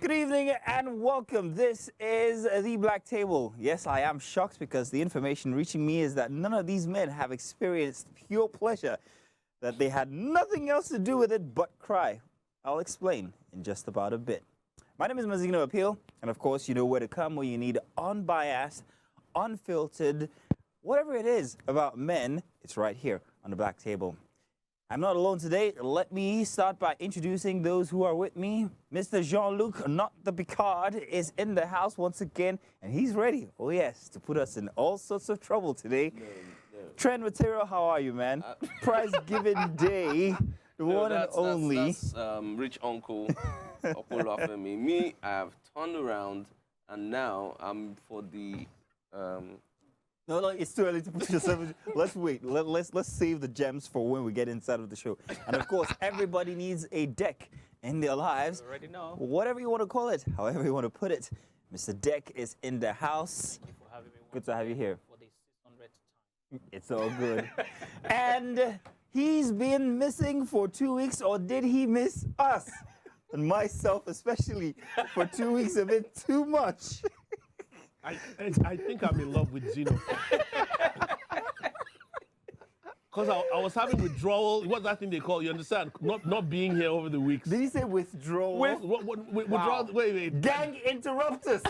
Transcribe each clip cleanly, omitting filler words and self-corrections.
Good evening and welcome. This is the Black Table. Yes, I am shocked because the information reaching me is that none of these men have experienced pure pleasure, that they had nothing else to do with it but cry. I'll explain in just about a bit. My name is Mazino Appeal, and of course, you know where to come when you need unbiased, unfiltered, whatever it is about men, it's right here on the Black Table. I'm not alone today. Let me start by introducing those who are with me. Mr. Jean-Luc, not the Picard, is in the house once again, and he's ready, oh yes, to put us in all sorts of trouble today. No. Trend Material, how are you, man? Prize-giving day, the one and only. That's rich uncle Opolo me. Me, I have turned around, and now I'm for the... No, it's too early to put yourself in. Let's wait. Let's save the gems for when we get inside of the show. And of course, everybody needs a deck in their lives. You already know. Whatever you want to call it, however you want to put it. Mr. Deck is in the house. Thank you for having me. Good to have you here. For the 600th time. It's all good. And he's been missing for 2 weeks, or did he miss us? And myself especially for 2 weeks, a bit too much. I think I'm in love with Zeno. Because I was having withdrawal. What's that thing they call? You understand? Not being here over the weeks. Did he say withdrawal? Withdrawal. Wait. Gang interruptus.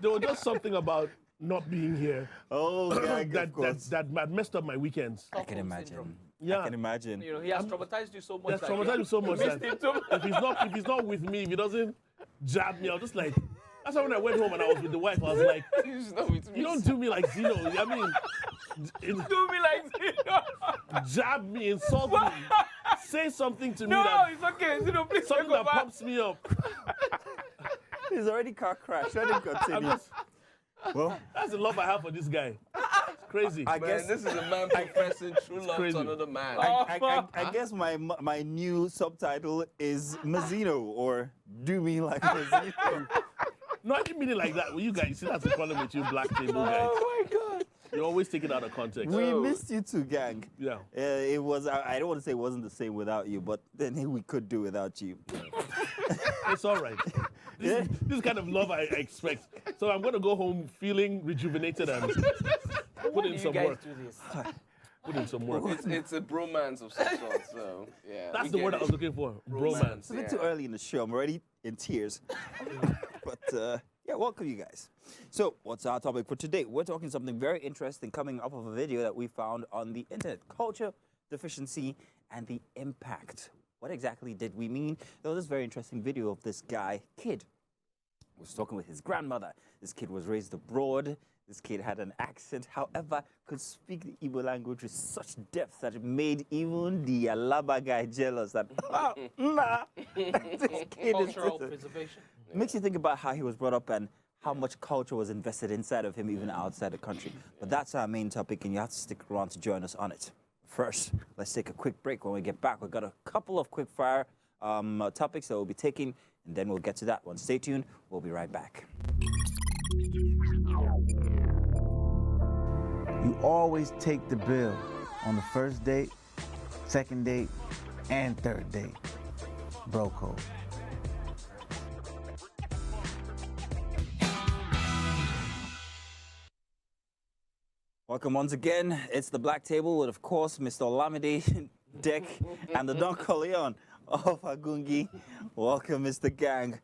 There was just something about not being here. Oh, gang, that messed up my weekends. I can imagine. Syndrome. Yeah. I can imagine. You know, he has traumatized you so much. That's traumatized me so much missed that him too. if he's not with me, if he doesn't jab me, I'll just like. That's why when I went home and I was with the wife, I was like, He's not with me. you don't do me like Zeno. I mean, Do me like this. jab me, insult me, say something to me No, that, it's okay. Zeno, please something go that back. pumps me up. He's already car crashed. Let him continue. Well, That's the love I have for this guy. It's crazy. I Man, guess this is a man professing true love crazy. to another man. I guess my new subtitle is Mazzino, or Do Me Like Mazzino. No, I didn't mean it like that. Well, you guys, see, that's the problem with you Black Table guys. Oh my God. You always take it out of context. We missed you too, gang. Yeah. It was. I don't want to say it wasn't the same without you, but then we could do without you. It's all right. This is kind of love I expect. So I'm going to go home feeling rejuvenated and put in You some guys work. do this. Put in some work. It's a bromance of some sort, so yeah. That's the word I was looking for. Bromance. It's a bit too early in the show. I'm already in tears. But yeah, welcome you guys. So what's our topic for today? We're talking something very interesting coming up of a video that we found on the internet. Culture, deficiency, and the impact. What exactly did we mean? There was this very interesting video of this kid, was talking with his grandmother. This kid was raised abroad. This kid had an accent, however, could speak the Igbo language with such depth that it made even the Alaba guy jealous that, this kid Cultural is... preservation. Makes you think about how he was brought up and how much culture was invested inside of him, even outside the country. But that's our main topic, and you have to stick around to join us on it. First, let's take a quick break. When we get back, we've got a couple of quick fire topics that we'll be taking, and then we'll get to that one. Stay tuned. We'll be right back. You always take the bill on the first date, second date, and third date. Bro code. Welcome once again. It's the Black Table with, of course, Mr. Olamide, Deck, and the Don Corleone of Agungi. Welcome, Mr. Gang.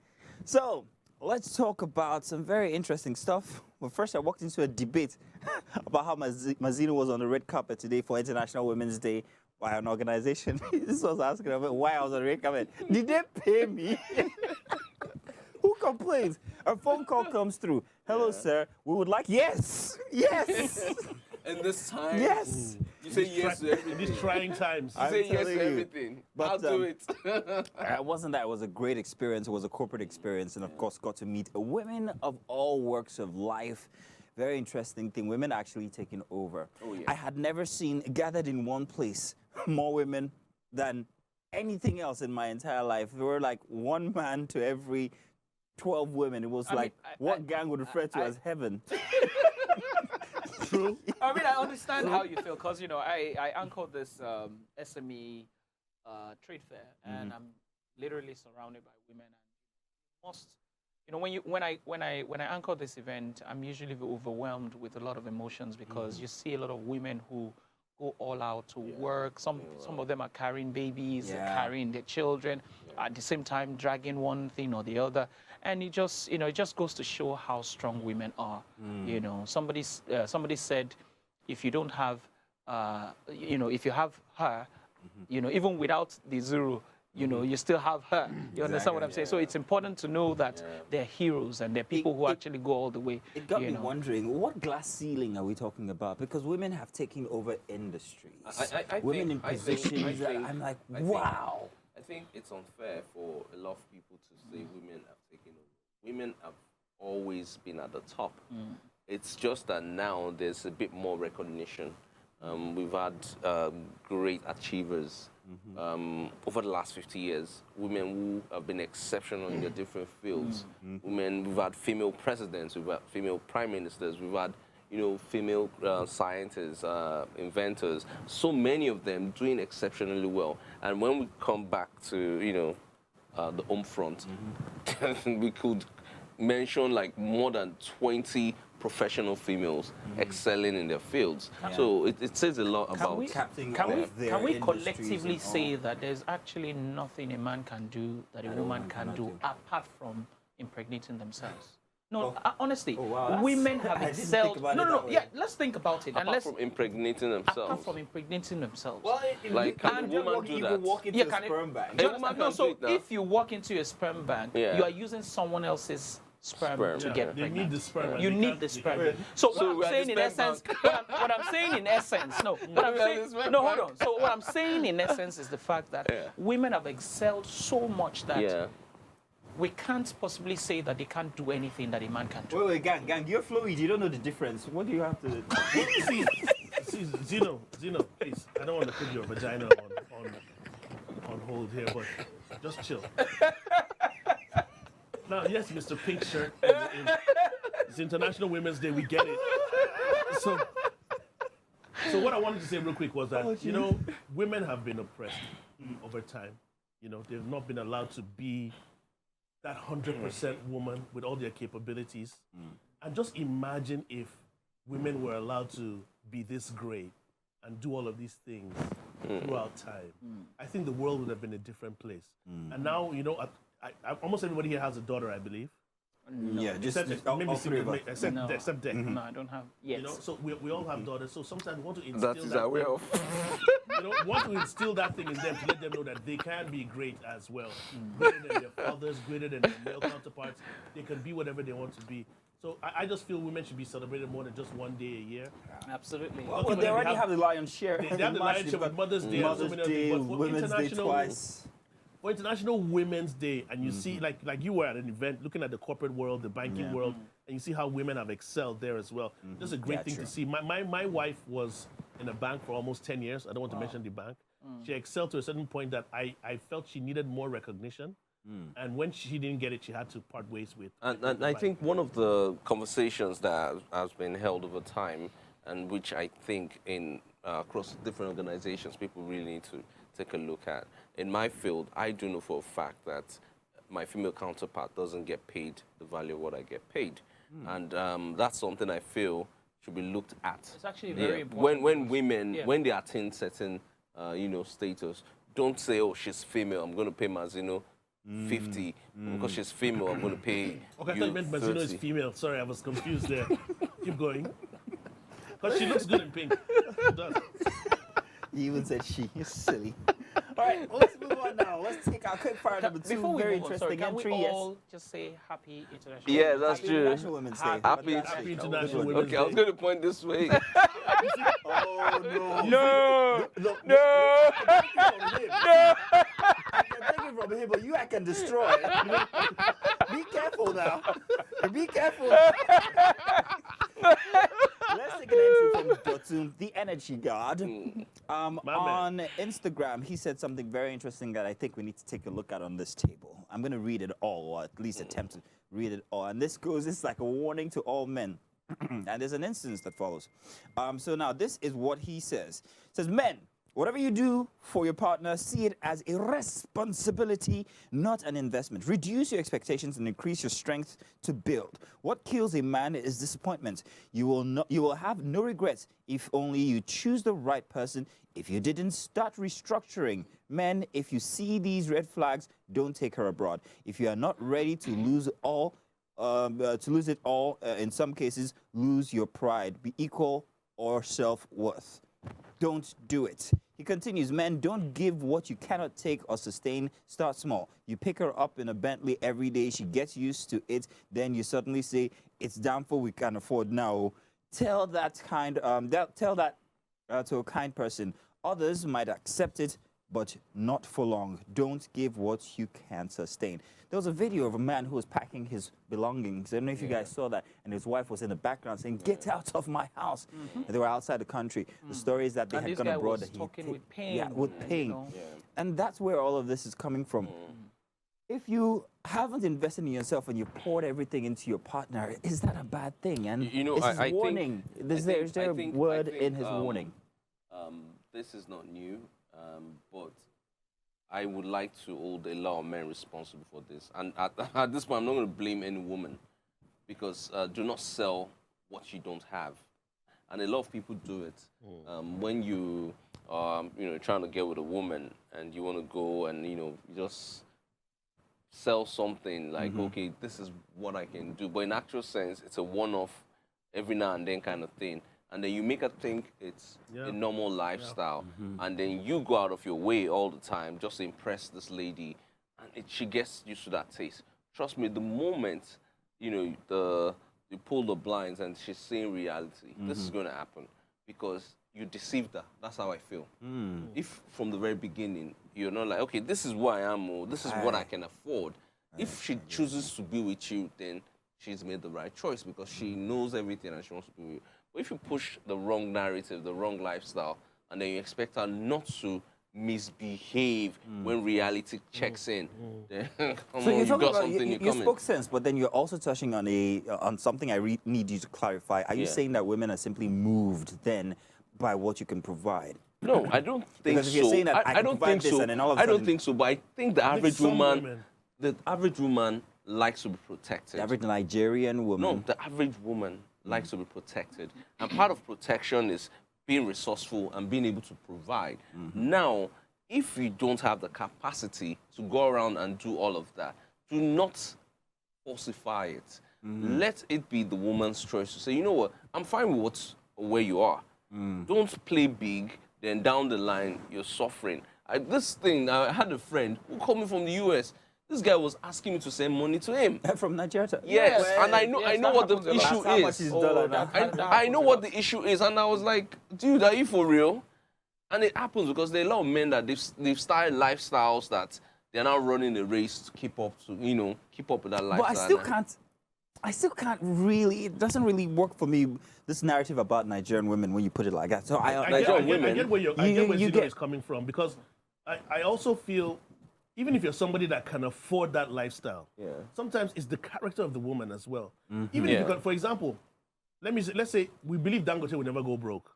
So, let's talk about some very interesting stuff. Well, first, I walked into a debate about how Mazzino was on the red carpet today for International Women's Day by an organization. This was asking about why I was on the red carpet. Did they pay me? Who complains? A phone call comes through. Hello, sir. We would like... Yes! Yes! And this time, Yes! you say yes to In everything. these trying times. You say yes telling to you. everything. But, I'll do it. It wasn't that. It was a great experience. It was a corporate experience. And, of course, got to meet women of all walks of life. Very interesting thing. Women actually taking over. Oh, yeah. I had never seen, gathered in one place, more women than anything else in my entire life. There were like one man to every 12 women. It was what gang would refer to as heaven. True. I mean, I understand how you feel because, you know, I anchored this SME trade fair, and I'm literally surrounded by women. And most, when I anchor this event, I'm usually overwhelmed with a lot of emotions because you see a lot of women who go all out to work. Some of them are carrying babies, they're carrying their children, at the same time dragging one thing or the other, and it just goes to show how strong women are. Somebody said, if you don't have, if you have her, even without the zero, you still have her. You understand what I'm saying? So it's important to know that they're heroes and they're people who actually go all the way. It got me wondering, what glass ceiling are we talking about? Because women have taken over industries. Women in positions that I'm like, wow. I think it's unfair for a lot of people to say women have taken over. Women have always been at the top. It's just that now there's a bit more recognition. We've had great achievers over the last 50 years. Women who have been exceptional in their different fields. Women, we've had female presidents, we've had female prime ministers, we've had female scientists, inventors. So many of them doing exceptionally well. And when we come back to the home front, we could mention like more than 20 professional females excelling in their fields. So it says a lot about captain. Can we collectively say that there's actually nothing a man can do that a woman can do apart from impregnating themselves? No, honestly, women have excelled. Let's think about it. apart from impregnating themselves. Apart from impregnating themselves. Well, Like, can a woman do that? walk into a sperm bank. A woman can do it now. If you walk into a sperm bank, you are using someone else's sperm to get They pregnant. need the sperm. You need the sperm. So what I'm saying in essence, what I'm saying in essence, hold on. So what I'm saying in essence is the fact that women have excelled so much that we can't possibly say that they can't do anything that a man can do. Wait, gang, you're fluid. You don't know the difference. What do you have to? See, Zeno, please. I don't want to put your vagina on hold here, but just chill. Now, yes, Mr. Pink Shirt, it's International Women's Day. We get it. So what I wanted to say real quick was that women have been oppressed over time. They've not been allowed to be that 100% woman with all their capabilities. And just imagine if women were allowed to be this great and do all of these things throughout time. I think the world would have been a different place. And now, almost everybody here has a daughter, I believe. No. Yeah, just Except Deck. No, I don't have yet. So we all have daughters. So sometimes we want to instill That is our way of. Want to instill that thing in them to let them know that they can be great as well. Greater than their fathers, greater than their male counterparts. They can be whatever they want to be. So I just feel women should be celebrated more than just one day a year. Absolutely. Well, they already have the lion's share. They have the lion's share with Mother's Day, Mother's Day, Women's Day twice. For International Women's Day, and you see, like you were at an event, looking at the corporate world, the banking world, and you see how women have excelled there as well. That's a great thing to see. My wife was in a bank for almost 10 years. I don't want to mention the bank. She excelled to a certain point that I felt she needed more recognition. And when she didn't get it, she had to part ways with. And I think one of the conversations that has been held over time, and which I think across different organizations, people really need to take a look at. In my field, I do know for a fact that my female counterpart doesn't get paid the value of what I get paid. And that's something I feel should be looked at. It's actually very important. When women, when they attain certain, status, don't say, oh, she's female, I'm going to pay Mazino 50. Because she's female, I'm going to pay Okay, I you thought you meant Mazino 30. is female. Sorry, I was confused there. Keep going. Because she looks good in pink. She does. You even said she. You're silly. All right, well, let's move on now. Let's take our quick fire number two. Before we Very move on, interesting can entry. we all just say Happy International Yeah, Women's that's Day? true. International Women's Day. Happy International Women's Okay, I was Day. going to point this way. Oh, no. No! Look, No! I can take it from him, but I can destroy. Be careful now. Be careful. Let's take an entry from Dotun, the energy god. On Instagram, he said something very interesting that I think we need to take a look at on this table. I'm going to read it all, or at least attempt to read it all. And it's like a warning to all men. And there's an instance that follows. So now this is what he says. It says, men, Whatever you do for your partner, see it as a responsibility, not an investment. Reduce your expectations and increase your strength to build. What kills a man is disappointment. You will have no regrets if only you choose the right person. If you didn't, start restructuring. Men, if you see these red flags, don't take her abroad. If you are not ready to lose all, in some cases, lose your pride, be equal or self-worth. Don't do it. He continues, men, don't give what you cannot take or sustain. Start small. You pick her up in a Bentley every day. She gets used to it. Then you suddenly say, it's damn for we can afford now. Tell that to a kind person. Others might accept it, but not for long. Don't give what you can't sustain. There was a video of a man who was packing his belongings. I don't know if you guys saw that. And his wife was in the background saying, get out of my house. And they were outside the country. The story is that they had gone abroad. Was talking with pain. Yeah, with pain. You know? And that's where all of this is coming from. If you haven't invested in yourself and you poured everything into your partner, is that a bad thing? And You know, is his I think- warning, is there a word in his warning? This is not new, but I would like to hold a lot of men responsible for this. And at this point, I'm not going to blame any woman, because do not sell what you don't have. And a lot of people do it. When you trying to get with a woman and you want to go and you just sell something like, okay, this is what I can do. But in actual sense, it's a one-off, every now and then kind of thing. And then you make her think it's a normal lifestyle. And then you go out of your way all the time just to impress this lady. And she gets used to that taste. Trust me, the moment, you pull the blinds and she's seeing reality, this is going to happen. Because you deceived her. That's how I feel. If from the very beginning, you're not like, okay, this is who I am, or this is what I can afford. If she chooses to be with you, then she's made the right choice, because she knows everything and she wants to be with you. But if you push the wrong narrative, the wrong lifestyle, and then you expect her not to misbehave when reality checks in, then So you're you talking got about, something you coming. spoke sense, but then you're also touching on something I need you to clarify. Are you saying that women are simply moved then by what you can provide? No, I don't think Because if you're so. saying that I I can don't provide think this so. and then all of a I don't sudden- think so. But I think the average some woman, women. the average woman likes to be protected. The average Nigerian woman. No, the average woman likes to be protected. And part of protection is being resourceful and being able to provide. Now, if you don't have the capacity to go around and do all of that, do not falsify it. Let it be the woman's choice to say, you know what, I'm fine with where you are. Don't play big, then down the line, you're suffering. I had a friend who called me from the US. This guy was asking me to send money to him. From Nigeria. Yes, and I know Yes, that what the happens a lot. issue How much is. is dollar now? I know what the issue is, and I was like, dude, are you for real? And it happens because there are a lot of men that they've started lifestyles that they're now running a race to keep up with that lifestyle. But I still can't really, it doesn't really work for me, this narrative about Nigerian women when you put it like that. So I get where Zeno is coming from, because I also feel, even if you're somebody that can afford that lifestyle, sometimes it's the character of the woman as well. Even if you can, for example, let's say we believe Dangote will never go broke,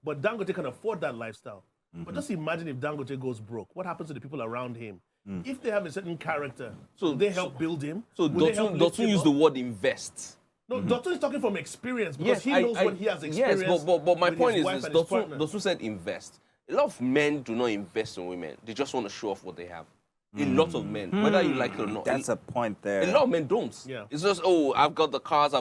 but Dangote can afford that lifestyle. But just imagine if Dangote goes broke. What happens to the people around him? If they have a certain character, will they help build him? So Will they help lift Dotun him use up? the word invest. No, Dotun is talking from experience, because he knows what he has experienced. Yes, but my with point his is wife and his partner. Dotun said invest. A lot of men do not invest in women. They just want to show off what they have. A lot of men, whether you like it or not. That's a point there. A lot of men don't. Yeah. It's just, I've got the cars,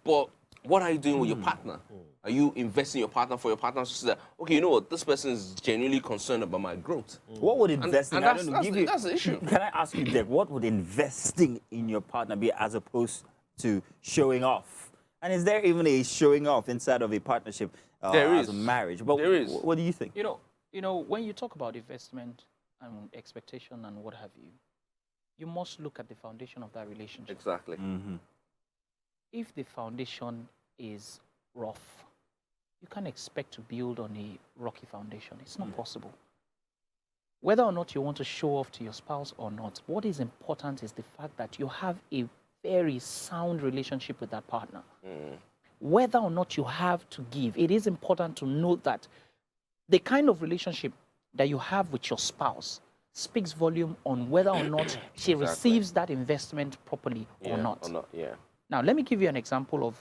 but what are you doing with your partner? Are you investing in your partner for your partner to say that, okay, you know what, this person is genuinely concerned about my growth? What would investing, and I don't know, that's the issue. Can I ask you, Dick, what would investing in your partner be as opposed to showing off? And is there even a showing off inside of a partnership There as is. a marriage? But There is. What do you think? You know, when you talk about investment and expectation and what have you, you must look at the foundation of that relationship. Exactly. If the foundation is rough, you can't expect to build on a rocky foundation. It's not possible. Whether or not you want to show off to your spouse or not, what is important is the fact that you have a very sound relationship with that partner. Whether or not you have to give, it is important to note that the kind of relationship that you have with your spouse speaks volume on whether or not she receives that investment properly or not. Yeah. Now, let me give you an example of,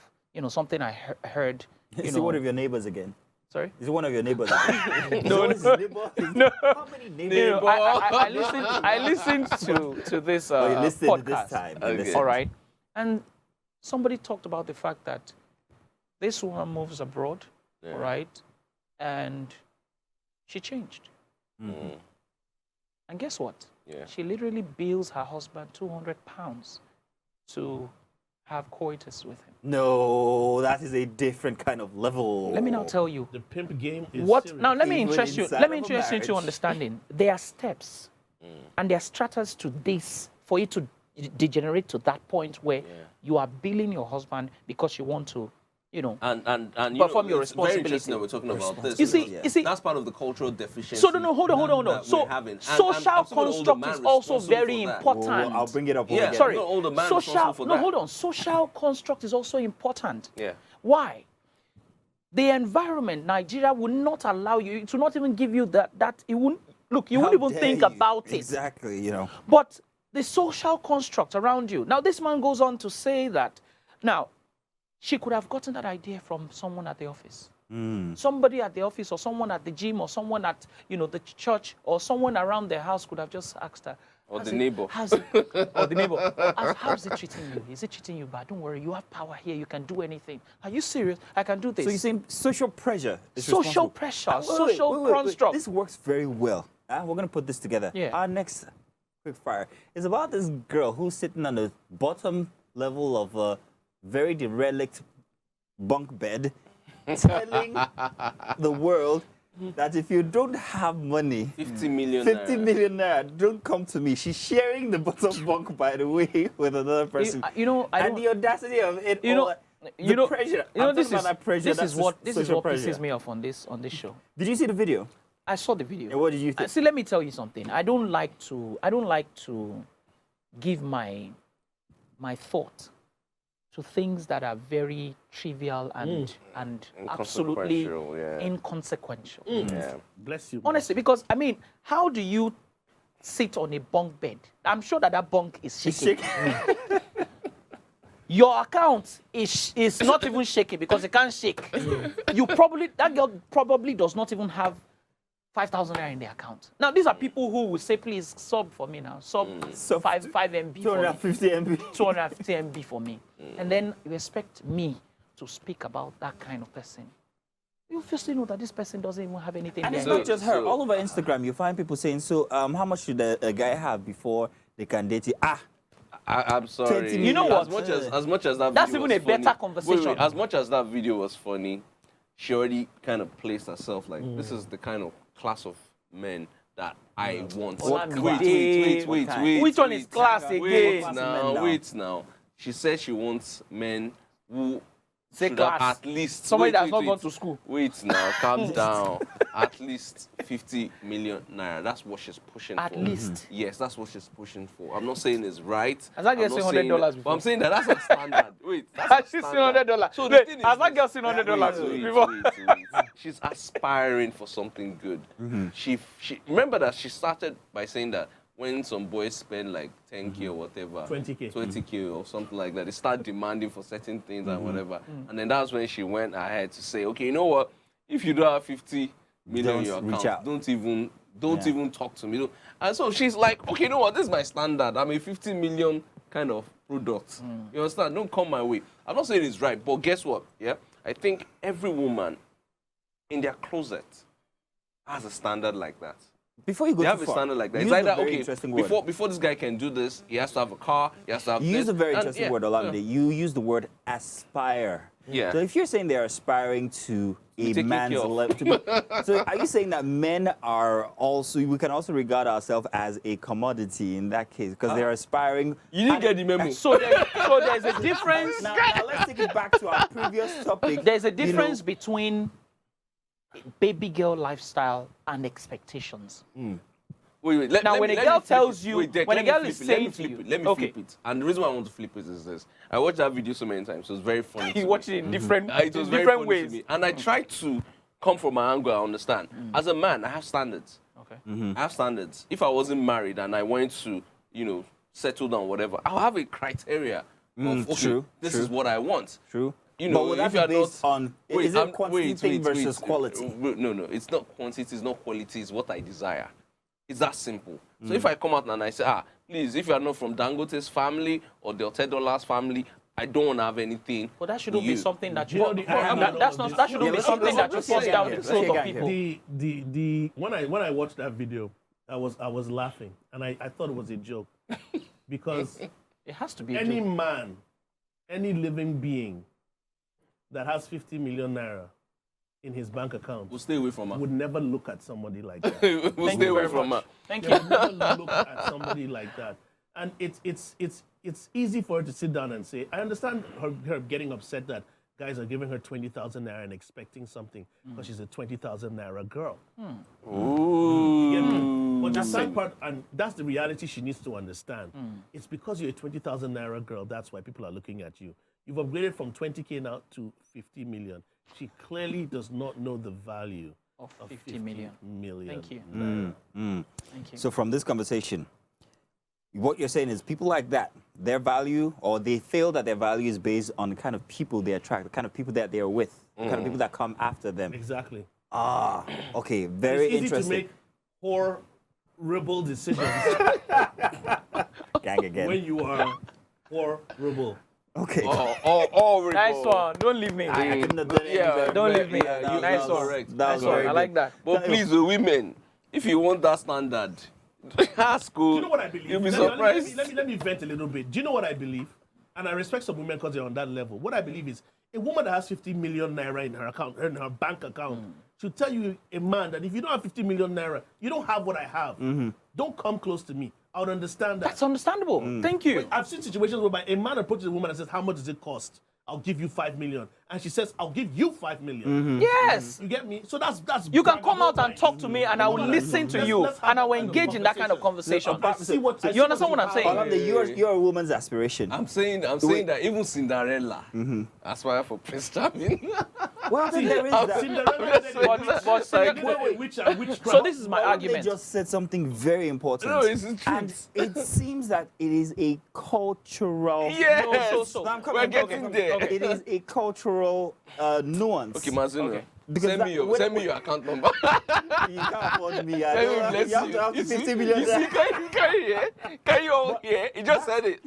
something I heard. Is it one of your neighbors again? Sorry? Is it one of your neighbors again? No, no. How many neighbors? I listened to this You listened podcast. this time. You Okay. listened. All right. And somebody talked about the fact that this woman moves abroad, all right, and she changed. Mm. And guess what? Yeah. She literally bills her husband £200 to have coitus with him. No, that is a different kind of level. Let me now tell you. The pimp game is What serious. now? Let me Even interest you. inside Let me of a interest you into marriage. understanding. There are steps, and there are stratas to this for you to degenerate to that point where you are billing your husband because you want to, And perform your it's very interesting responsibility. that we're talking about this. You see, because you see. that's part of the cultural deficiency. So no, hold on. that So we're having. And social I'm still the older construct man is also responsible very for that. important. I'll bring it up. Yeah. again. Sorry, not all the man responsible for no, that. hold on. Social construct is also important. Yeah. Why? The environment, Nigeria, will not allow you to not even give you that it won't look. You How won't even dare think you? about it. Exactly. But the social construct around you. Now, this man goes on to say that now she could have gotten that idea from someone at the office. Somebody at the office or someone at the gym or someone at the church or someone around their house could have just asked her. Or "How's the it- neighbor." how's it- or the neighbor. How's it treating you? Is it treating you bad? Don't worry, you have power here. You can do anything. Are you serious? I can do this. So you're saying social pressure is Social responsible. pressure, Wait, social wait. construct. This works very well. We're going to put this together. Yeah. Our next quick fire is about this girl who's sitting on the bottom level of a very derelict bunk bed telling the world that if you don't have money, 50 million. 50 naira. million naira, don't come to me. She's sharing the bottom bunk, by the way, with another person. I and don't. the audacity of it, You know- all, You know, pressure. You know, I'm this talking is about that pressure. this that's is what social pressure. pisses me off on this show. Did you see the video? I saw the video. And what did you think? See, let me tell you something. I don't like to give my thought to things that are very trivial and absolutely Inconsequential, yeah. inconsequential. Yeah. Bless you. Honestly, because I mean, how do you sit on a bunk bed? I'm sure that bunk is shaking. Your account is not even shaking because it can't shake. That girl probably does not even have 5,000 naira in the account. Now, these are people who will say, please sub for me now. Sub 5 MB for me. 250 MB. 250 MB for me. And then you expect me to speak about that kind of person. You obviously know that this person doesn't even have anything And there. it's not just her. So- All over Instagram, you find people saying, so how much should a guy have before they can date you? I'm sorry. 20 You know what? As much as that That's video even was a better funny- conversation. wait, as much as that video was funny, she already kind of placed herself like, this is the kind of class of men that I want. What Wait, class? wait. Which one is class Wait again? now, wait now. She said she wants men who Say should have class. at least Somebody wait, that's not wait. gone to school. Wait now, calm down. At least 50 million naira. That's what she's pushing At for. least. Yes, that's what she's pushing for. I'm not saying it's right. Has that girl I'm not seen saying $100 that- before? But I'm saying that that's a standard. Wait, that's Has a she seen standard. $100? So the Wait, thing is has that this. girl seen $100 Wait, before? wait. She's aspiring for something good. She remember that she started by saying that when some boys spend like 10K or whatever, 20K. 20K or something like that, they start demanding for certain things and whatever. And then that's when she went ahead to say, okay, you know what? If you don't have 50 million in your Don't reach account, out. don't even talk to me. And so she's like, okay, you know what? This is my standard. I'm a 50 million kind of product. You understand? Don't come my way. I'm not saying it's right, but guess what? Yeah, I think every woman in their closet has a standard like that. Before you go They too have a far, standard like that. use It's a either, very okay, interesting word. before this guy can do this, he has to have a car, he has to have You this. use a very And interesting yeah, word, Olamide. You use the word aspire. Yeah. So if you're saying they're aspiring to a taking man's care of. level, so are you saying that men are also, we can also regard ourselves as a commodity in that case because they're aspiring? You didn't get the memo. So there's a difference. Now let's take it back to our previous topic. There's a You know, difference between baby girl lifestyle and expectations. Wait. Now, when a girl tells you- Wait, Dek, when a let me girl flip is it, let me saying to flip you- it, let me Okay. flip it. And the reason why I want to flip it is this. I watched that video so many times, so it's very funny. You to watch me. it in different, It was very different funny ways. to me. And I tried to come from my angle, I understand. As a man, I have standards. Okay. I have standards. If I wasn't married and I wanted to, settle down, whatever, I'll have a criteria of, okay, true, this true. is what I want. True. You But know, would if that you be are based on, is it quantity thing versus quality? No, it's not quantity, it's not quality, it's what I desire. It's that simple. So if I come out and I say, please, if you are not from Dangote's family or the Otedola's family, I don't want to have anything. But that shouldn't with be you. something that You you. know, That shouldn't be something that you force down the throat of people. When I watched that video, I was laughing and I thought it was a joke because It has to be. any man, any living being that has 50 million naira in his bank account We'll stay away from her. would never look at somebody like that. We'll stay away from her. Thank They you. would never look at somebody like that. And it's easy for her to sit down and say, I understand her getting upset that guys are giving her 20,000 naira and expecting something because she's a 20,000 naira girl. Ooh. You get me? But the sad part, and that's the reality she needs to understand, it's because you're a 20,000 naira girl, that's why people are looking at you. You've upgraded from 20K now to 50 million. She clearly does not know the value Of 50 million. Thank you. naira. Thank you. So from this conversation, what you're saying is people like that, their value, or they feel that their value is based on the kind of people they attract, the kind of people that they're with, the kind of people that come after them. Exactly. Okay, very It's easy interesting. to make horrible decisions Gang again. when you are horrible. Okay. Oh, Nice one. Don't leave me. I couldn't have done it any better. Don't leave me. Nice one. correct. That Nice was one. very I like good. that. But please, women, if you want that standard, ask. Do you know what I believe? You'll be Let me- surprised. Let me vent a little bit. Do you know what I believe? And I respect some women because they're on that level. What I believe is a woman that has 50 million naira in her account, in her bank account, should tell you, a man, that if you don't have 50 million naira, you don't have what I have. Don't come close to me. I would understand that. That's understandable. Thank you. I've seen situations where a man approaches a woman and says, how much does it cost? I'll give you 5 million. And she says, I'll give you 5 million. Yes. You get me? So that's You can come out and talk to me, and I will listen to you, let's have and I will that kind of engage in that kind of conversation. I see what You understand what I'm saying? Olamide, you're a woman's aspiration. I'm saying that even Cinderella aspire for Prince Charming. Well, then there is that. Cinderella did it. But Cinderella, which so this is my Olamide argument. just said something very important. No, it's the And truth. it seems that it is a cultural. Yes, so- I'm we're getting there. It is a cultural nuance. Okay, Mazino, Okay. Because send me that- send me your account number. You can't afford me. I Let don't me know. bless You have to have you 50 see, million. you see, can you hear? Can you all hear? He just said it.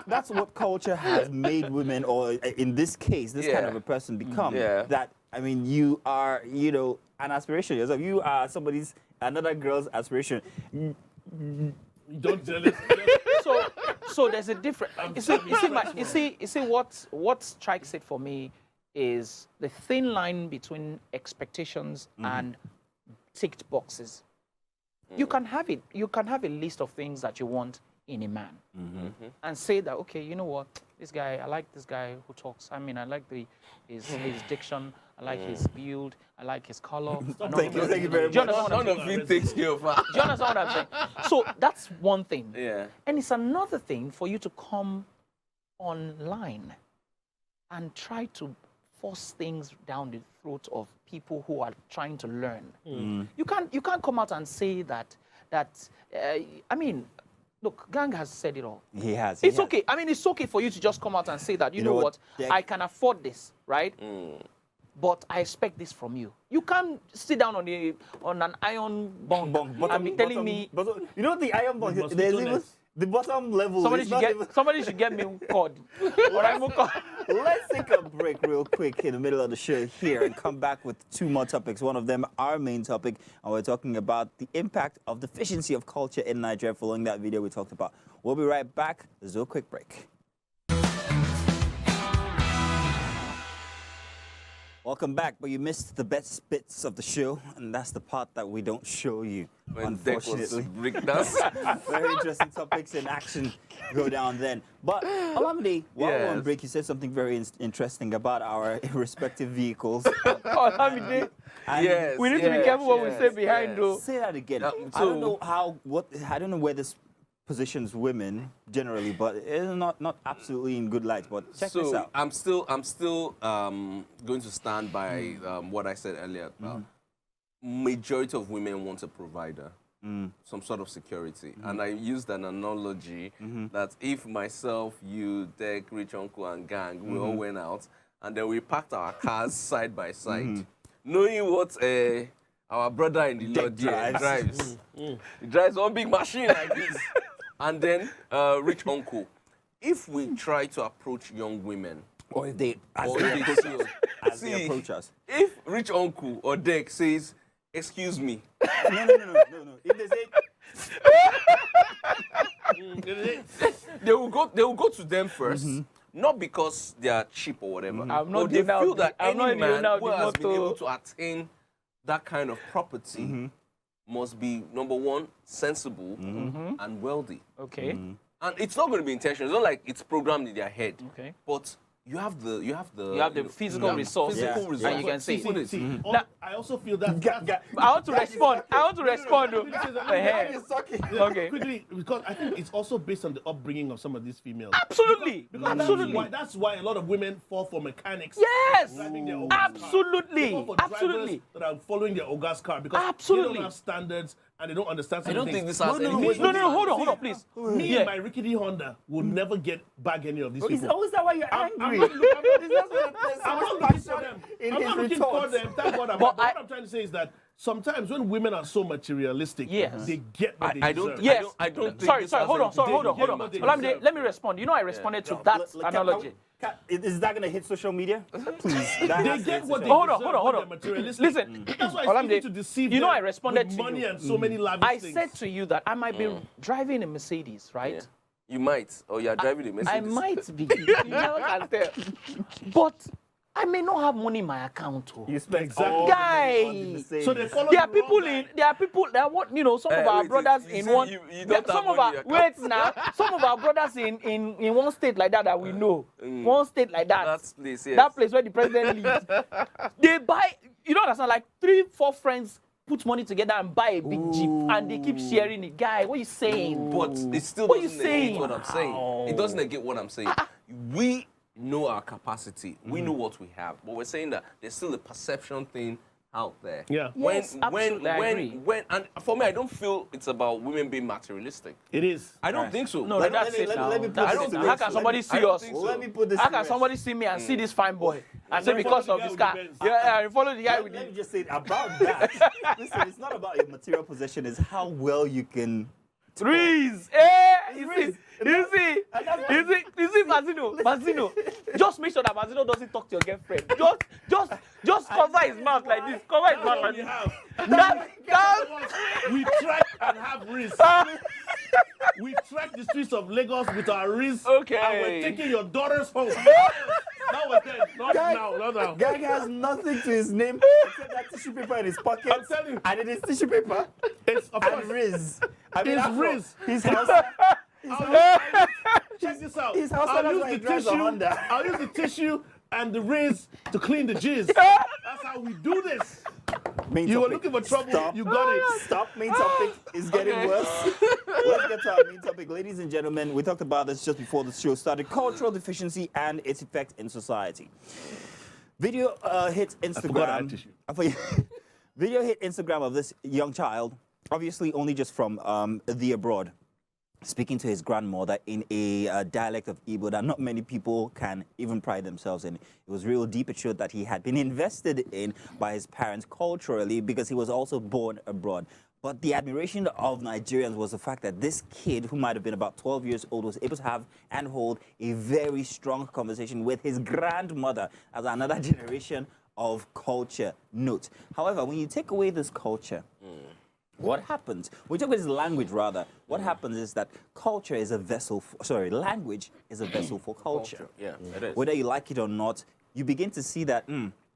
That's what culture has made women, or in this case, this kind Yeah. of a person become. Yeah. That, I mean, you are, an aspiration yourself. You are another girl's aspiration. Don't tell us. So there's a difference. You see what strikes it for me is the thin line between expectations and ticked boxes. You can have it. You can have a list of things that you want in a man, and say that, okay, you know what, this guy, I like this guy who talks. I mean, I like his diction. I like his build. I like his color. Thank you very Do you understand what I'm None saying? of it takes care of her. Do you understand what I'm saying? So that's one thing. Yeah. And it's another thing for you to come online and try to force things down the throat of people who are trying to learn. You can't come out and say that I mean, look, Gang has said it all. He has. It's okay. I mean, it's okay for you to just come out and say that, you know what, I can afford this, right? But I expect this from you. You can't sit down on an iron bunk and be telling me. You know the iron bunk. Mosquito There's even nets. the bottom level. Somebody should get me cord. Or I'm cord. Let's take a break real quick in the middle of the show here and come back with two more topics. One of them, our main topic, and we're talking about the impact of deficiency of culture in Nigeria following that video we talked about. We'll be right back. Let's do a quick break. Welcome back, but you missed the best bits of the show, and that's the part that we don't show you, When Deck was unfortunately. breakdance. Very interesting topics in action go down then. But Olamide, while we're on Yes. break, you said something very interesting about our respective vehicles. Olamide, Yes. we need to be careful what we say behind, though. Say that again. Yeah, I don't know where this positions women generally, but it is not absolutely in good light. But check this out. I'm still going to stand by what I said earlier. Majority of women want a provider, some sort of security, and I used an analogy that if myself, you, Dek, Rich Uncle, and gang, we all went out, and then we parked our cars side by side, knowing what our brother in the Lord drives. He drives one big machine like this. And then Rich Uncle, if we try to approach young women, Or if they, or if they as they approach us. if Rich Uncle or Dek says, "Excuse me," No. If they say, they will go to them first. Not because they are cheap or whatever. I'm not but they giving out feel that I'm not any giving man out who the has been motto. able to attain that kind of property must be, number one, sensible and wealthy. Okay. And it's not going to be intentional. It's not like it's programmed in their head. Okay. But you have the physical resource, physical Yeah. resource. and you can see. Put it. I also feel that. I want to respond. Though. Yeah, Okay. quickly, because I think it's also based on the upbringing of some of these females. Absolutely. Because Absolutely. that's why a lot of women fall for mechanics. Yes. Driving their Oga's car. They Absolutely. fall for drivers Absolutely. that are following their Oga's car because they Absolutely. don't have standards and they don't understand I certain don't things. think this has anything to do No, hold on, please. Me Yeah. and my rickety Honda will never bag any of these is people. that why you're I'm angry? not looking for them. There's I'm so not much looking for passion them. in I'm his not looking for retorts. them. Thank God. But What I'm trying to say is that sometimes when women are so materialistic, Yes. they get what they I don't- deserve. Yes. I don't think Sorry. this has Hold on. anything to Hold do on. with Hold them. on. Let me respond. You know, I responded to that analogy. Is that going to hit social media? Please. They get what they Hold on, deserve hold when on. they're materialistic. Listen, That's why Olamide, it's easy to deceive you know them I responded with to money you. and so many lavish I things. said to you that I might be driving a Mercedes, right? Yeah. You might, or you're driving a Mercedes. I might be. You never can tell. But I may not have money in my account. Oh. You spend Exactly. all the money on the Guy. Mercedes. So they follow There are the wrong people guy. that want, some of our wait, brothers you in say one. you don't there- have some of money our in your account. wait now. Some of our brothers in one state like that we know. One state like that. That place, yes. That place where the president lives. They buy. You don't understand? Like 3-4 friends put money together and buy a big jeep, and they keep sharing it. Guy, what are you saying? But it still What you doesn't negate saying? what I'm saying. It doesn't negate what I'm saying. We know our capacity. We know what we have. But we're saying that there's still a perception thing out there. Yeah. Yes, absolutely, I agree. And for me, I don't feel it's about women being materialistic. It is. I don't think so. No, Let- that's let me- it let- now. let me put That's this it in now. rest. How can somebody I see don't us? think so. Let me put this How in can rest. somebody see me and see this fine boy and say Don't because follow of the this guy car? with the Benz. Yeah, I follow the guy with Let me the. just say about that. Listen, it's not about your material possession. It's how well you can. Trees. You see, Mazino. Just make sure that Mazino doesn't talk to your girlfriend. Just cover his mouth like this. Cover his mouth like We this. have. That- We track and have risks. We track the streets of Lagos with our risks. Okay. And we're taking your daughters home. That was then. Not now. Not now. Gang has nothing to his name except that tissue paper in his pocket. I'm telling you. And it is tissue paper It's of and course. Riz. I mean, It's after all, Riz. his house. Check this out. His house I'll owner's use why he the drives a tissue. Honda. I'll use the tissue and the rinse to clean the jizz. That's how we do this. Main You were topic. looking for trouble. Stop. You got it. Stop. Main topic is getting worse. Let's get to our main topic. Ladies and gentlemen, we talked about this just before the show started. Cultural deficiency and its effect in society. Video hit Instagram. forgot I had tissue. Video hit Instagram of this young child, obviously only just from the abroad, speaking to his grandmother in a dialect of Igbo that not many people can even pride themselves in. It was real deep. It showed that he had been invested in by his parents culturally because he was also born abroad. But the admiration of Nigerians was the fact that this kid, who might have been about 12 years old, was able to have and hold a very strong conversation with his grandmother as another generation of culture note. However, when you take away this culture, what happens? When you take away this language, rather, what happens is that culture is a vessel, language is a vessel for culture. Yeah, it is. Whether you like it or not, you begin to see that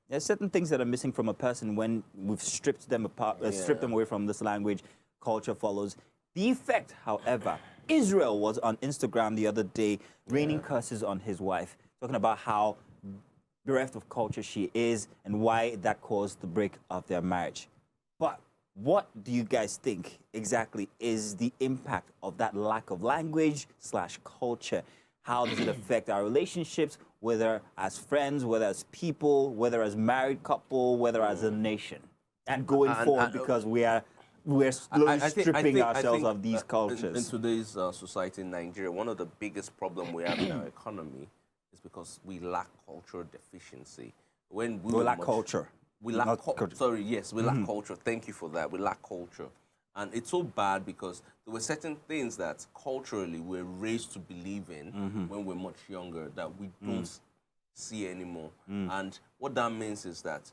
there's certain things that are missing from a person when we've stripped them apart, stripped them away from this language. Culture follows. The effect, however, Israel was on Instagram the other day, raining curses on his wife, talking about how bereft of culture she is and why that caused the break of their marriage. But What do you guys think exactly is the impact of that lack of language / culture? How does it affect our relationships, whether as friends, whether as people, whether as married couple, whether as a nation? And going forward, because we're slowly stripping ourselves of these cultures. In today's society in Nigeria, one of the biggest problems we have in our economy is because we lack cultural deficiency. When we lack culture. We lack Not culture. Sorry, yes, we lack culture. Thank you for that. We lack culture. And it's so bad because there were certain things that culturally we're raised to believe in when we're much younger that we don't see anymore. And what that means is that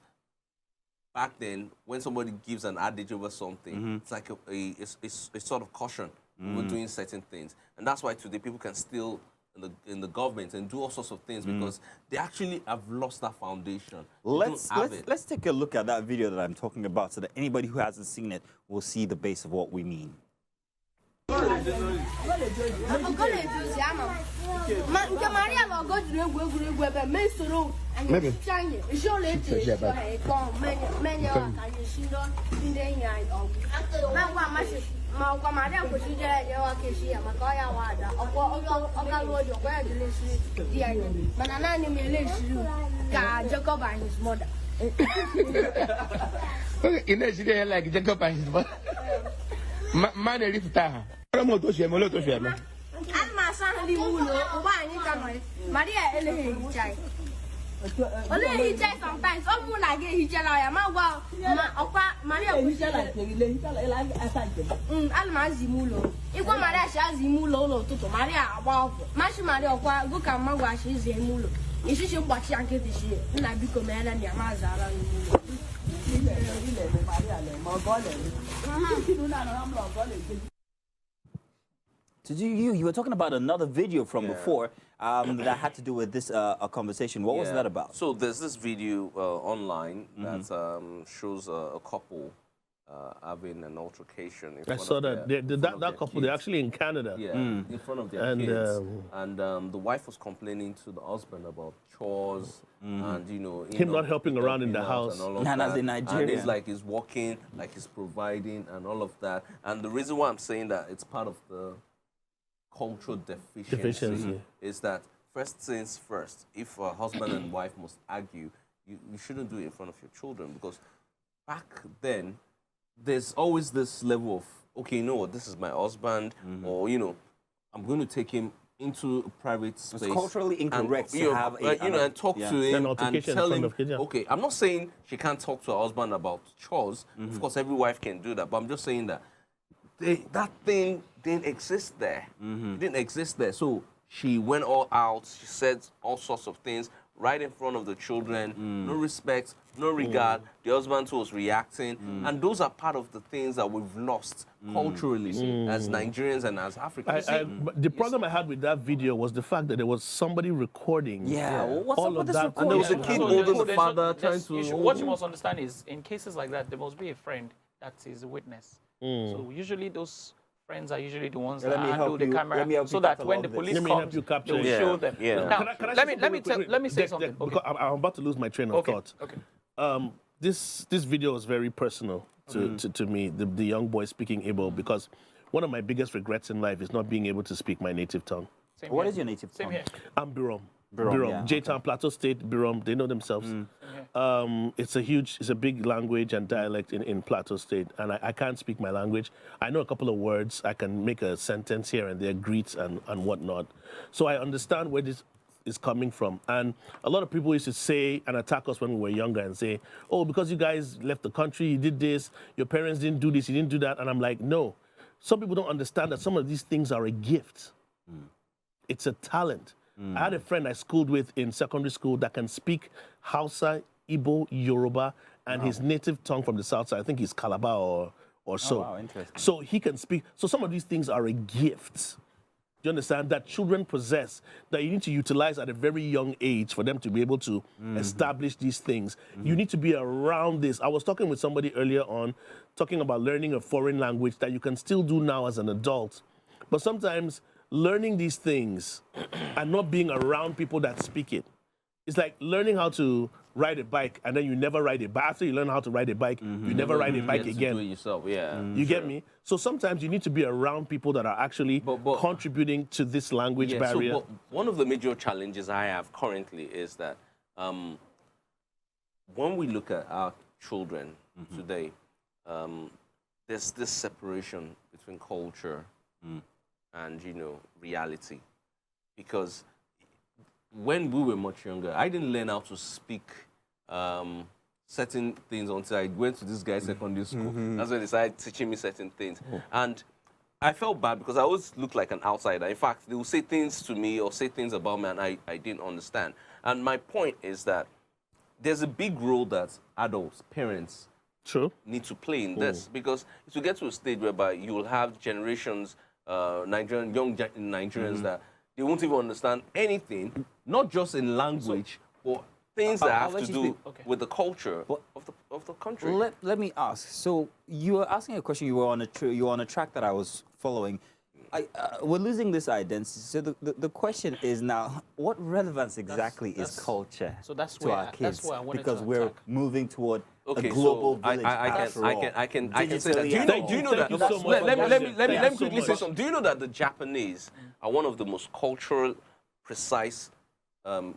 back then, when somebody gives an adage over something, it's like a sort of caution. We're doing certain things. And that's why today people can still in the government and do all sorts of things because they actually have lost that foundation. Let's take a look at that video that I'm talking about so that anybody who hasn't seen it will see the base of what we mean. Sometimes So you were talking about another video from before that had to do with this a conversation. What was that about? So there's this video online that shows a couple having an altercation. I saw that. That couple, they're actually in Canada. Yeah, in front of their kids. And the wife was complaining to the husband about chores and, him not helping around in the house. And all of And that. as in Nigeria. And it's like he's working, like he's providing and all of that. And the reason why I'm saying that it's part of the cultural deficiency is that first things first, if a husband and wife must argue, you shouldn't do it in front of your children because back then, there's always this level of, okay, you know what, this is my husband, or, I'm going to take him into a private space. It's culturally incorrect and, to have and talk to him and tell him, kids, okay, I'm not saying she can't talk to her husband about chores. Of course, every wife can do that, but I'm just saying that that thing didn't exist there. It didn't exist there. So she went all out. She said all sorts of things right in front of the children. No respect, no regard. The husband too was reacting. And those are part of the things that we've lost culturally as Nigerians and as Africans. The problem I had with that video was the fact that there was somebody recording. What's all up with of this that. recording? And there was a kid holding the father trying to... What you must understand is, in cases like that, there must be a friend that is a witness. So usually those friends are usually the ones that handle the camera, so that when the police come, they will show them. Now, let me say something. Because I'm about to lose my train of thought. This video is very personal to me, the young boy speaking Igbo, because one of my biggest regrets in life is not being able to speak my native tongue. What is your native tongue? Same here. I'm Birom. Yeah, J-Town, Plateau State, Birom, they know themselves. It's a big language and dialect in Plateau State, and I can't speak my language. I know a couple of words. I can make a sentence here and there, greets and whatnot. So I understand where this is coming from. And a lot of people used to say and attack us when we were younger and say, oh, because you guys left the country, you did this, your parents didn't do this, you didn't do that. And I'm like, no. Some people don't understand that some of these things are a gift. It's a talent. I had a friend I schooled with in secondary school that can speak Hausa, Igbo, Yoruba, and his native tongue from the south side. I think he's Calabar or so. Oh, wow, interesting. So he can speak. So some of these things are a gift. Do you understand? That children possess, that you need to utilize at a very young age for them to be able to establish these things. You need to be around this. I was talking with somebody earlier on, talking about learning a foreign language that you can still do now as an adult. But sometimes learning these things and not being around people that speak it it's like learning how to ride a bike and then you never ride it. But after you learn how to ride a bike, you never ride a bike Get to do it again. yourself, yeah. You get me? So sometimes you need to be around people that are actually But- contributing to this language Yeah, barrier. so one of the major challenges I have currently is that when we look at our children today, there's this separation between culture and, reality. Because when we were much younger, I didn't learn how to speak certain things until I went to this guy's secondary school. That's when they started teaching me certain things. And I felt bad because I always looked like an outsider. In fact, they would say things to me or say things about me and I didn't understand. And my point is that there's a big role that adults, parents, True. need to play in this, because it will get to a stage whereby you will have generations, young Nigerians that they won't even understand anything, not just in language, but things that I'll have let to you do speak. with the culture of the country. Let me ask. So you were asking a question. You were on a track that I was following. We're losing this identity. So the question is now, what relevance exactly is culture So that's to where our kids? that's where I wanted because to we're attack. moving toward Okay, a global so village. after all. I can say that. Digitally Do you know Thank that? you so much. Let me Thank you so quickly say much. something. Do you know that the Japanese are one of the most cultural, precise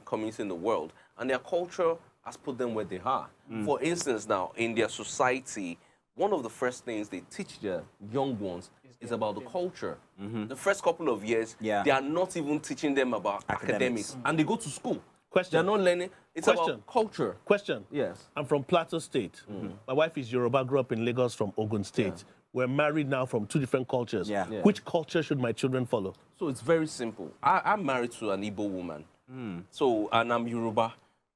communities in the world, and their culture has put them where they are. For instance, now in their society, one of the first things they teach their young ones is about the culture. The first couple of years, Yeah. they are not even teaching them about academics, and they go to school. Question. They're not learning. It's Question. about culture. Question. Yes. I'm from Plateau State. My wife is Yoruba, grew up in Lagos from Ogun State. We're married now from two different cultures. Yeah. Yeah. Which culture should my children follow? So it's very simple. I'm married to an Igbo woman. So, and I'm Yoruba.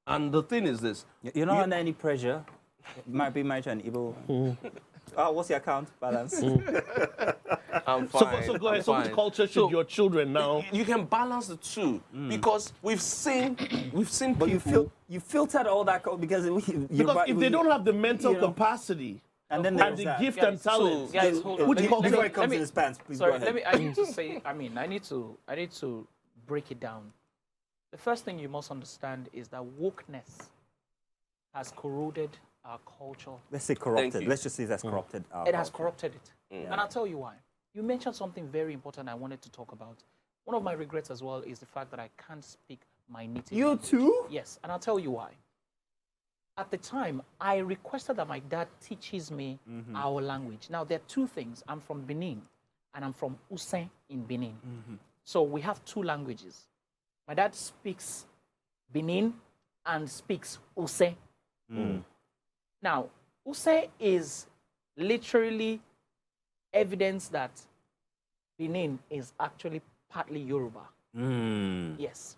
And the thing is this. You're not under any pressure. You might be married to an Igbo. What's your account balance? I'm fine. So go ahead. I'm So which fine. culture should So your children now? You can balance the two because we've seen But people. you filtered all that because Because if they don't have the mental capacity and then and the gift and talent, Guys, hold on. which Let me- culture? before it comes let me- in his pants, please Sorry, go ahead. I need to say, I need to break it down. The first thing you must understand is that wokeness has corroded our culture. Let's say corrupted. you. Let's just say that's corrupted. It has corrupted it. And I'll tell you why. You mentioned something very important I wanted to talk about. One of my regrets as well is the fact that I can't speak my native You language. too? Yes, and I'll tell you why. At the time, I requested that my dad teaches me our language. Now, there are two things. I'm from Benin, and I'm from Usain in Benin. So we have two languages. My dad speaks Benin and speaks Usain. Now, Usain is literally evidence that Benin is actually partly Yoruba. Yes.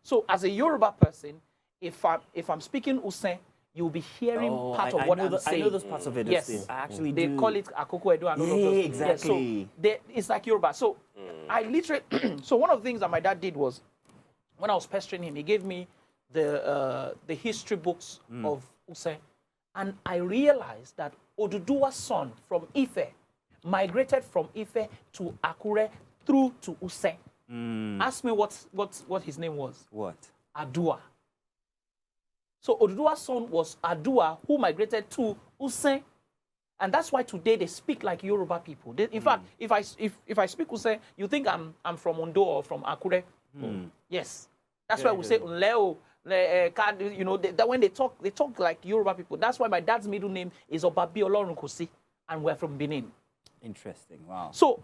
So as a Yoruba person, if I'm speaking Usain, you'll be hearing part of what I'm saying. I know those parts of it. Yes. I actually They do. call it Akoko Edo and all of those. Yeah, exactly. Yeah, so it's like Yoruba. So I literally, so one of the things that my dad did was, when I was pestering him, he gave me the history books of Usain. And I realized that Oduduwa's son from Ife migrated from Ife to Akure through to Usain. Ask me what his name was. What? Adua. So Oduduwa's son was Adua, who migrated to Usain. And that's why today they speak like Yoruba people. In fact, if I speak Usain, you think I'm from Ondo or from Akure. Yes. That's why we say Unleo. You know, that when they talk like Yoruba people. That's why my dad's middle name is Obabi Olorunkosi, and we're from Benin. Interesting. Wow. So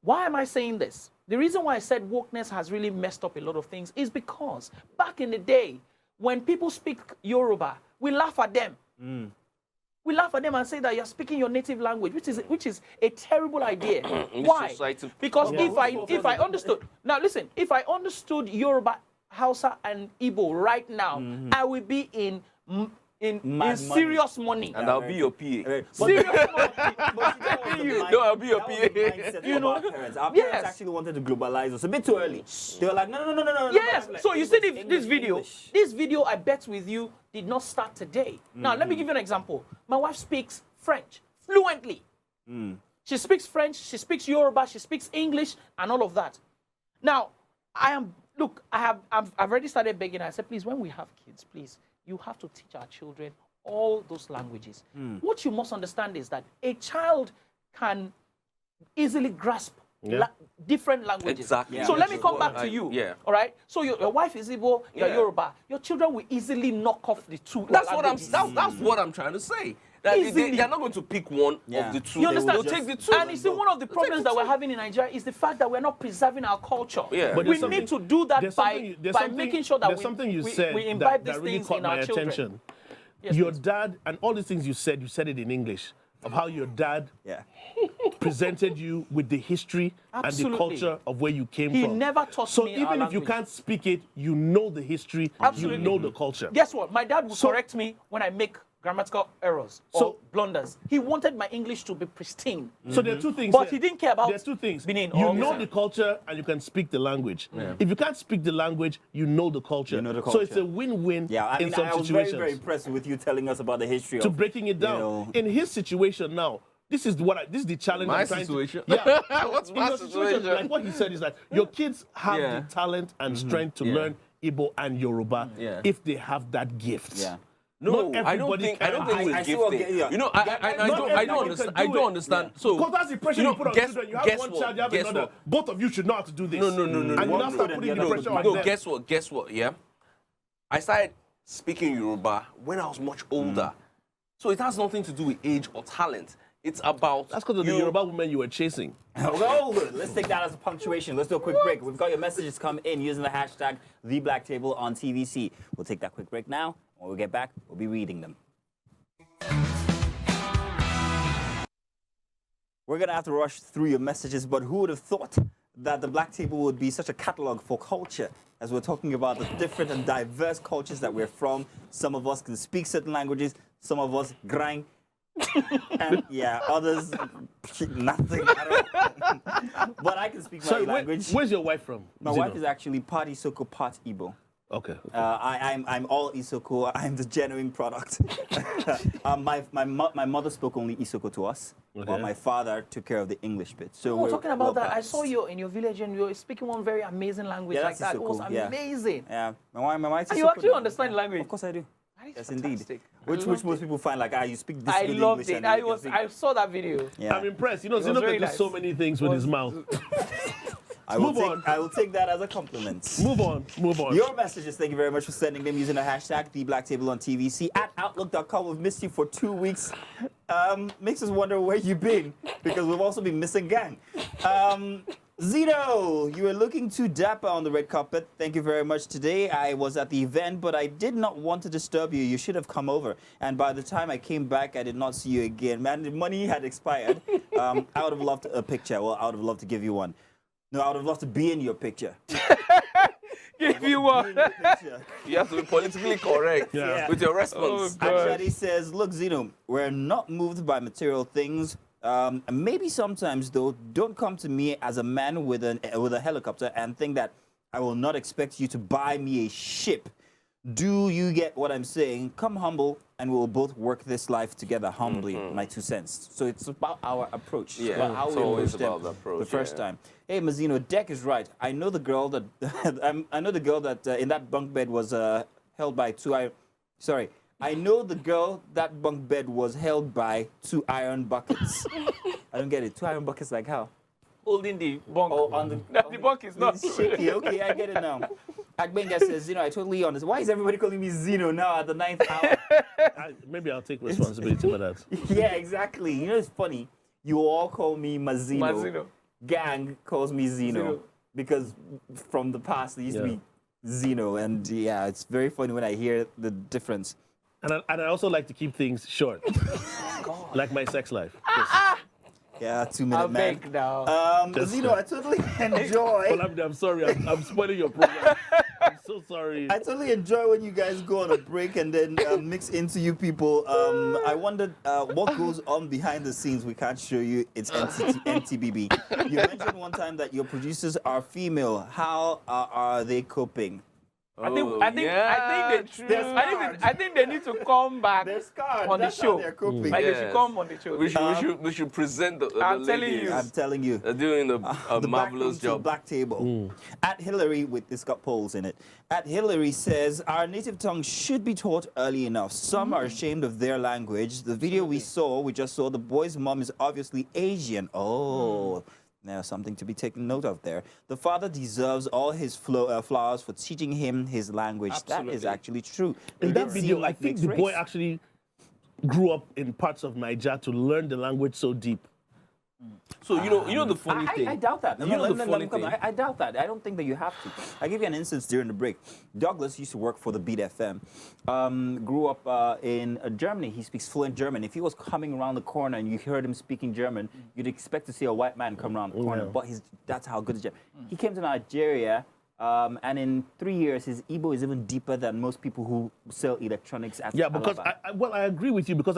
why am I saying this? The reason why I said wokeness has really messed up a lot of things is because back in the day, when people speak Yoruba, we laugh at them. We laugh at them and say that you're speaking your native language, which is a terrible idea. Why? society. Because if I understood, now listen, if I understood Yoruba, Hausa, and Igbo right now, I will be in serious money. And I'll be your PA. Serious money. No, I'll be your PA. You know, our parents actually wanted to globalize us a bit too early. They were like, no. Yes. Like, So you see English, this video. English. This video, I bet with you, did not start today. Now let me give you an example. My wife speaks French fluently. She speaks French. She speaks Yoruba. She speaks English, and all of that. Now, look, I've already started begging. I said, please, when we have kids, please, you have to teach our children all those languages. What you must understand is that a child can easily grasp different languages. Exactly. So Yeah. let me come Well, back to you. yeah. All right. So your wife is Igbo, you're Yeah. Yoruba. Your children will easily knock off the two. That's what I'm. languages. That's what I'm trying to say. That Easily. they're not going to pick one Yeah. of the two. You understand? They'll take the two. And you see, one of the problems that we're having in Nigeria is the fact that we're not preserving our culture. Yeah. But We there's need to something- do that there's by something- there's by something- making sure that there's something you we said imbibe that these really things caught in our my children. attention. Yes, Your please. dad and all these things you said it in English of how your dad Yeah. presented you with the history and Absolutely. the culture of where you came He from. never taught so me our even if you language. can't speak it, you know the history, Absolutely. you know the culture. Guess what? My dad will So- correct me when I make grammatical errors or So- blunders. He wanted my English to be pristine. So there are two things. But here. he didn't care about There are two things. Benin You or know Ghana. the culture and you can speak the language. If you can't speak the language, you know the culture. You know the So it's culture. a win-win Yeah, I in mean, some I was situations. very, very impressed with you telling us about the history To of breaking it down. know- In his situation now, this is the challenge My I'm trying situation? to. Yeah. What's In my your situation, situation? like what he said is that your kids have Yeah. the talent and strength to learn Igbo and Yoruba Yeah. if they have that gift. Yeah. No, Not I don't everybody think. I don't can. think I we're see what gifted. yeah. You know, Not I everybody don't can understand. do I it. don't understand. So Because that's the pressure you you, know, put on guess- children. You have guess one what? child, you have Guess another. what? Both of you should know how to do this. No. And you One now good start and putting the the other pressure good. on No, them. guess what? Yeah, I started speaking Yoruba when I was much older, so it has nothing to do with age or talent. It's about That's because of the you- Yoruba women you were chasing. Oh, let's take that as a punctuation. Let's do a quick break. We've got your messages come in using the hashtag #TheBlackTable on TVC. We'll take that quick break now. When we get back, we'll be reading them. We're going to have to rush through your messages, but who would have thought that the Black Table would be such a catalog for culture as we're talking about the different and diverse cultures that we're from. Some of us can speak certain languages, some of us grind, and yeah, others nothing at all. But I can speak my Sorry, language. where's your wife from? My Zeno? wife is actually part Isoko, part Igbo. Okay. I'm all Isoko. I'm the genuine product. My mother spoke only Isoko to us, while Okay. my father took care of the English bit. So Oh, we're talking about that, I well-balanced. saw you in your village and you were speaking one very amazing language Yeah, like that's that. It was Isoko, yeah. amazing. Yeah, my wife. And you actually understand the language? Of course I do. That is Yes, fantastic. indeed. I Which loved most it. people find like you speak this I good loved English. it. and I you can was. speak- I saw that video. Yeah. I'm impressed. You know, Zeno very can do so nice. many things with his mouth. I will Move take, on. I will take that as a compliment. Move on. Your messages, thank you very much for sending them using the hashtag #TheBlackTable on TVC at Outlook.com. We've missed you for 2 weeks. Makes us wonder where you've been because we've also been missing gang. Zeno, you were looking too dapper on the red carpet. Thank you very much today. I was at the event, but I did not want to disturb you. You should have come over. And by the time I came back, I did not see you again. Man, the money had expired. I would have loved a picture. Well, I would have loved to give you one. No, I would have loved to be in your picture. If you Be were. in your picture. You have to be politically correct Yeah. with your response. Oh, God. Actually says, look, Zeno, we're not moved by material things. Maybe sometimes, though, don't come to me as a man with a helicopter and think that I will not expect you to buy me a ship. Do you get what I'm saying? Come humble, and we'll both work this life together humbly, my 2 cents. So it's about our approach. Yeah, about how it's we always approach them about the approach, the first yeah. time. Hey, Mazzino, Deck is right. I know the girl that I know the girl that in that bunk bed was held by Sorry, I know the girl that bunk bed was held by 2 iron buckets. I don't get it. 2 iron buckets like how? Holding the bunk. Oh, on the The bunk is not. It's shaky. Okay, I get it now. Agbenga says, Zeno, I totally understand. Why is everybody calling me Zeno now at the 9th hour? Maybe I'll take responsibility for that. Yeah, exactly. You know, it's funny. You all call me Mazzino. Mazzino. Gang calls me Zeno. Zeno. Because from the past, there used to be Zeno. And yeah, it's very funny when I hear the difference. And I also like to keep things short, like my sex life. Yeah, 2 minute I man. beg now. Just Zeno, I totally enjoy. I'm sorry. I'm spoiling your program. I'm so sorry. I totally enjoy when you guys go on a break and then mix into you people. I wondered what goes on behind the scenes. We can't show you. It's MTBB. You mentioned one time that your producers are female. How are they coping? I think Oh, I think yeah, I think they need to come back They're scarred. on the That's how show. they're coping. Like they Yes. should come on the show. We should present the I'm telling ladies. you. I'm telling you. They're doing a The back marvelous room to job. Black table. At Hillary, with this got polls in it. At Hillary says our native tongue should be taught early enough. Some are ashamed of their language. The video we just saw, the boy's mom is obviously Asian. Oh. Now, something to be taken note of there. The father deserves all his flowers for teaching him his language. That is Absolutely. actually true. In It that did seem video, I like think mixed the boy race. actually grew up in parts of Niger to learn the language so deep. So you know the funny thing. I doubt that. You know the funny thing. I doubt that. I don't think that you have to. I'll give you an instance during the break. Douglas used to work for the Beat FM. Grew up in Germany. He speaks fluent German. If he was coming around the corner and you heard him speaking German, you'd expect to see a white man come around the corner. Yeah. But that's how good his German. He came to Nigeria. And in 3 years, his Igbo is even deeper than most people who sell electronics at Yeah, because Alaba. I agree with you because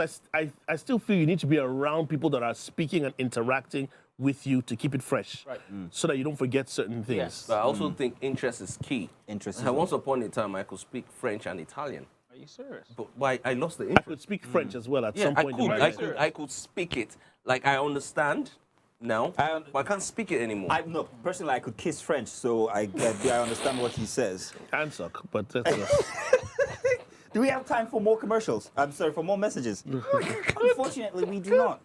I still feel you need to be around people that are speaking and interacting with you to keep it fresh, Right. so that you don't forget certain things. Yes. But I also think interest is key. Interest is Once upon a time, I could speak French and Italian, Are you serious? but I lost the I interest. could speak French as well at Yeah, some I point could, in my I life. could, I could speak it. Like I understand now, I- but I can't speak it anymore. No, personally, I could kiss French, so I understand what he says. And suck, but Do we have time for more commercials? I'm sorry, for more messages. Unfortunately, we do not.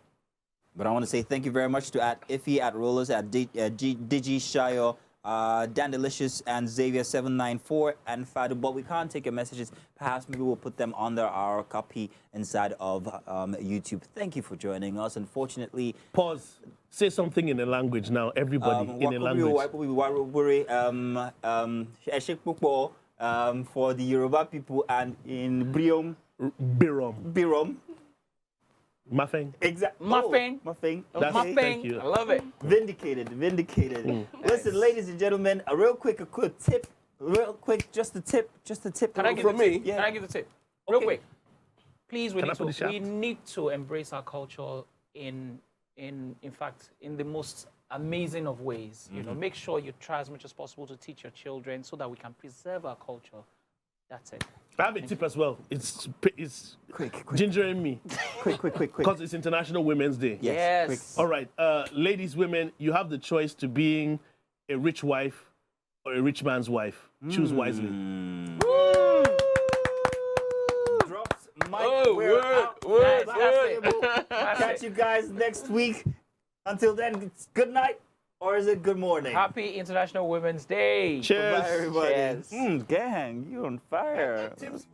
But I want to say thank you very much to at Iffy, at Rollers, at Digi Shayo, Dan Delicious, and Xavier794, and Fadu. But we can't take your messages. Perhaps maybe we'll put them under our copy inside of YouTube. Thank you for joining us. Unfortunately, pause. Say something in a language now, everybody in a language. For the Yoruba people, and in Birom. Birom. Mafeng. Exactly. Muffin. Muffin. That's- My thank thing. you. I love it. Vindicated. Listen, ladies and gentlemen, a real quick tip. Just a tip. Can I give From the me? tip? Yeah. Can I give the tip? Real Okay. quick. Please, Can I put the shout? we need to embrace our culture in fact, in the most amazing of ways. You know, make sure you try as much as possible to teach your children so that we can preserve our culture. That's it. I have a tip as well. It's Quick. gingering me Quick. because it's International Women's Day. Yes. Yes. All right, ladies, women, you have the choice to being a rich wife or a rich man's wife. Choose wisely. Drops mic. Oh, We're word, out. word, Black word. Table. That's Catch it. you guys next week. Until then, it's good night, or is it good morning? Happy International Women's Day. Cheers. Bye, everybody. Cheers. Gang, you're on fire. Tips.